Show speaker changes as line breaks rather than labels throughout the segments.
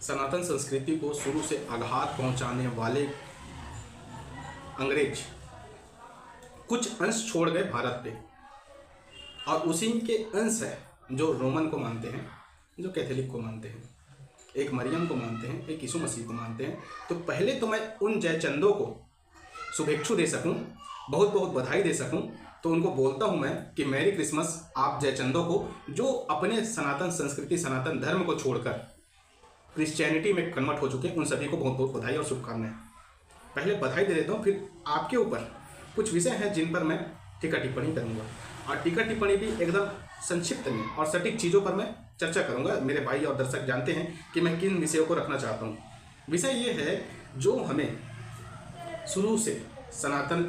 सनातन संस्कृति को शुरू से आघात पहुंचाने वाले अंग्रेज कुछ अंश छोड़ गए भारत पे, और उसी के अंश है जो रोमन को मानते हैं, जो कैथोलिक को मानते हैं, एक मरियम को मानते हैं, एक यीशु मसीह को मानते हैं। तो पहले तो मैं उन जयचंदों को शुभेच्छु दे सकूं, बहुत बहुत बधाई दे सकूं, तो उनको बोलता हूं मैं कि मैरी क्रिसमस आप जयचंदों को, जो अपने सनातन संस्कृति सनातन धर्म को छोड़कर क्रिश्चियनिटी में कन्वर्ट हो चुके हैं, उन सभी को बहुत बहुत बधाई और शुभकामनाएं। पहले बधाई दे देता हूँ, फिर आपके ऊपर कुछ विषय हैं जिन पर मैं टीका टिप्पणी करूँगा, और टीका टिप्पणी भी एकदम संक्षिप्त में और सटीक चीज़ों पर मैं चर्चा करूँगा। मेरे भाई और दर्शक जानते हैं कि मैं किन विषयों को रखना चाहता हूँ। विषय ये है जो हमें शुरू से सनातन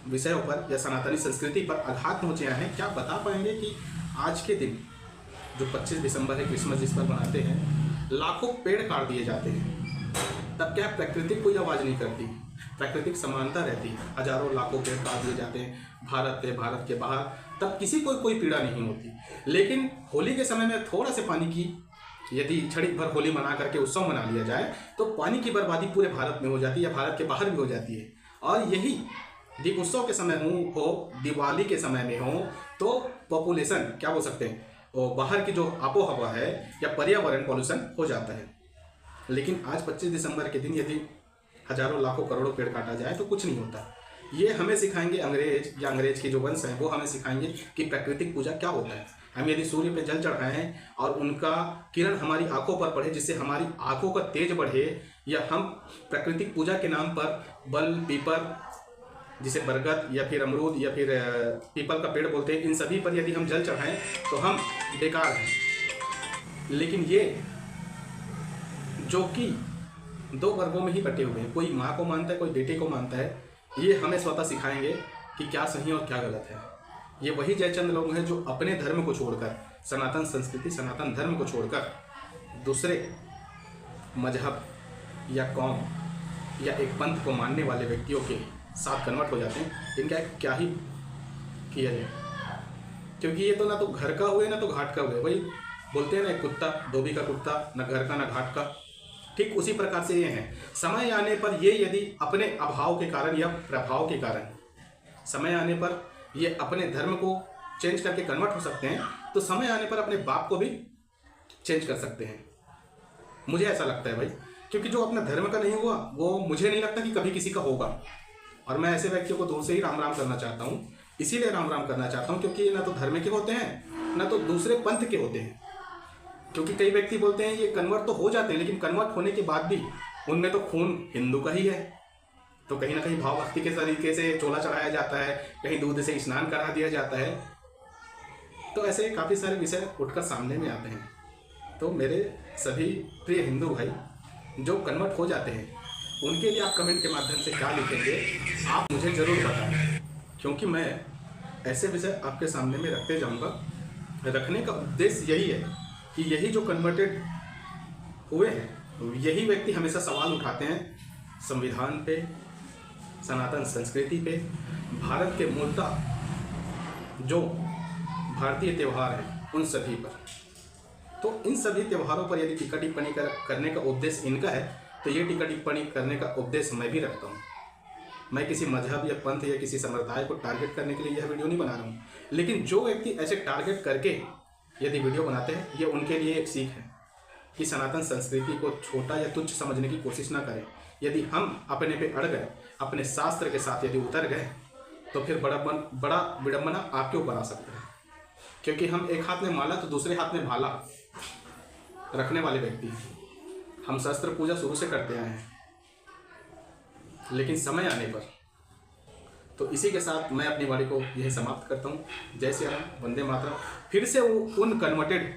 विषयों पर या सनातनी संस्कृति पर आघात पहुँचे हैं। क्या बता पाएंगे कि आज के दिन जो 25 दिसंबर है, क्रिसमस जिस पर मनाते हैं, लाखों पेड़ काट दिए जाते हैं, तब क्या प्रकृति कोई आवाज़ नहीं करती? प्राकृतिक समानता रहती है, हजारों लाखों पेड़ काट दिए जाते हैं भारत के बाहर, तब किसी को कोई पीड़ा नहीं होती। लेकिन होली के समय में थोड़ा से पानी की यदि क्षणिक भर होली मना करके उत्सव मना लिया जाए तो पानी की बर्बादी पूरे भारत में हो जाती है या भारत के बाहर भी हो जाती है। और यही दीप उत्सव के समय हो दिवाली के समय में हो तो पॉपुलेशन क्या बोल सकते हैं, वो बाहर की जो आबोहवा है या पर्यावरण पॉल्यूशन हो जाता है। लेकिन आज 25 दिसंबर के दिन यदि हजारों लाखों करोड़ों पेड़ काटा जाए तो कुछ नहीं होता। ये हमें सिखाएंगे अंग्रेज, या अंग्रेज के जो वंश हैं वो हमें सिखाएंगे कि प्राकृतिक पूजा क्या होता है। हम यदि सूर्य पे जल चढ़ाएं और उनका किरण हमारी आंखों पर पड़े, जिससे हमारी आंखों का तेज बढ़े, या हम प्राकृतिक पूजा के नाम पर बल, पीपल, जिसे बरगद या फिर अमरूद या फिर पीपल का पेड़ बोलते हैं, इन सभी पर यदि हम जल चढ़ाएं तो हम बेकार हैं। लेकिन ये जो कि दो वर्गों में ही बटे हुए हैं, कोई माँ को मानता है, कोई बेटे को मानता है, ये हमें स्वतः सिखाएंगे कि क्या सही और क्या गलत है। ये वही जयचंद लोग हैं जो अपने धर्म को छोड़कर, सनातन संस्कृति सनातन धर्म को छोड़कर दूसरे मजहब या कौम या एक पंथ को मानने वाले व्यक्तियों के साथ कन्वर्ट हो जाते हैं। इनका क्या ही किया जाए, क्योंकि ये तो ना तो घर का हुए ना तो घाट का हुए। वही बोलते हैं ना, एक कुत्ता धोबी का कुत्ता, न घर का न घाट का। ठीक उसी प्रकार से ये हैं। समय आने पर ये यदि अपने अभाव के कारण या प्रभाव के कारण समय आने पर ये अपने धर्म को चेंज करके कन्वर्ट हो सकते हैं, तो समय आने पर अपने बाप को भी चेंज कर सकते हैं। मुझे ऐसा लगता है भाई, क्योंकि जो अपना धर्म का नहीं हुआ वो मुझे नहीं लगता कि कभी किसी का होगा। और मैं ऐसे व्यक्तियों को दूर से ही राम राम करना चाहता हूँ। इसीलिए राम राम करना चाहता हूँ क्योंकि ये ना तो धर्म के होते हैं ना तो दूसरे पंथ के होते हैं। क्योंकि कई व्यक्ति बोलते हैं ये कन्वर्ट तो हो जाते हैं, लेकिन कन्वर्ट होने के बाद भी उनमें तो खून हिंदू का ही है। तो कहीं ना कहीं भाव भक्ति के तरीके से चोला चढ़ाया जाता है, कहीं दूध से स्नान करा दिया जाता है। तो ऐसे काफ़ी सारे विषय उठकर सामने में आते हैं। तो मेरे सभी प्रिय हिंदू भाई जो कन्वर्ट हो जाते हैं, उनके लिए आप कमेंट के माध्यम से क्या लिखेंगे आप मुझे ज़रूर बताएं, क्योंकि मैं ऐसे विषय आपके सामने में रखते जाऊँगा। रखने का उद्देश्य यही है कि यही जो कन्वर्टेड हुए हैं, यही व्यक्ति हमेशा सवाल उठाते हैं संविधान पे, सनातन संस्कृति पे, भारत के मूलतः जो भारतीय त्यौहार हैं उन सभी पर। तो इन सभी त्योहारों पर यदि टीका टिप्पणी करने का उद्देश्य इनका है, तो ये टीका टिप्पणी करने का उद्देश्य मैं भी रखता हूँ। मैं किसी मजहब या पंथ या किसी संप्रदाय को टारगेट करने के लिए यह वीडियो नहीं बना रहा हूँ। लेकिन जो व्यक्ति ऐसे टारगेट करके यदि वीडियो बनाते हैं, ये उनके लिए एक सीख है कि सनातन संस्कृति को छोटा या तुच्छ समझने की कोशिश ना करें। यदि हम अपने पे अड़ गए, अपने शास्त्र के साथ यदि उतर गए, तो फिर बड़ा विडंबना आपके ऊपर आ सकता है। क्योंकि हम एक हाथ में माला तो दूसरे हाथ में भाला रखने वाले व्यक्ति हैं। हम शस्त्र पूजा शुरू से करते आए हैं, लेकिन समय आने पर तो इसी के साथ मैं अपनी वाणी को यही समाप्त करता हूँ। जय श्री राम, वंदे मातरम। फिर से उन कन्वर्टेड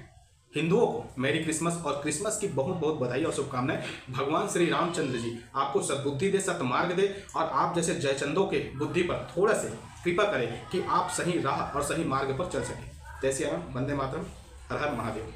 हिंदुओं को मेरी क्रिसमस और क्रिसमस की बहुत बहुत बधाई और शुभकामनाएं। भगवान श्री रामचंद्र जी आपको सद्बुद्धि दे, सत्मार्ग दे, और आप जैसे जयचंदों के बुद्धि पर थोड़ा से कृपा करें कि आप सही राह और सही मार्ग पर चल सकें। जय श्री राम, वंदे मातरम, हर हर महादेव।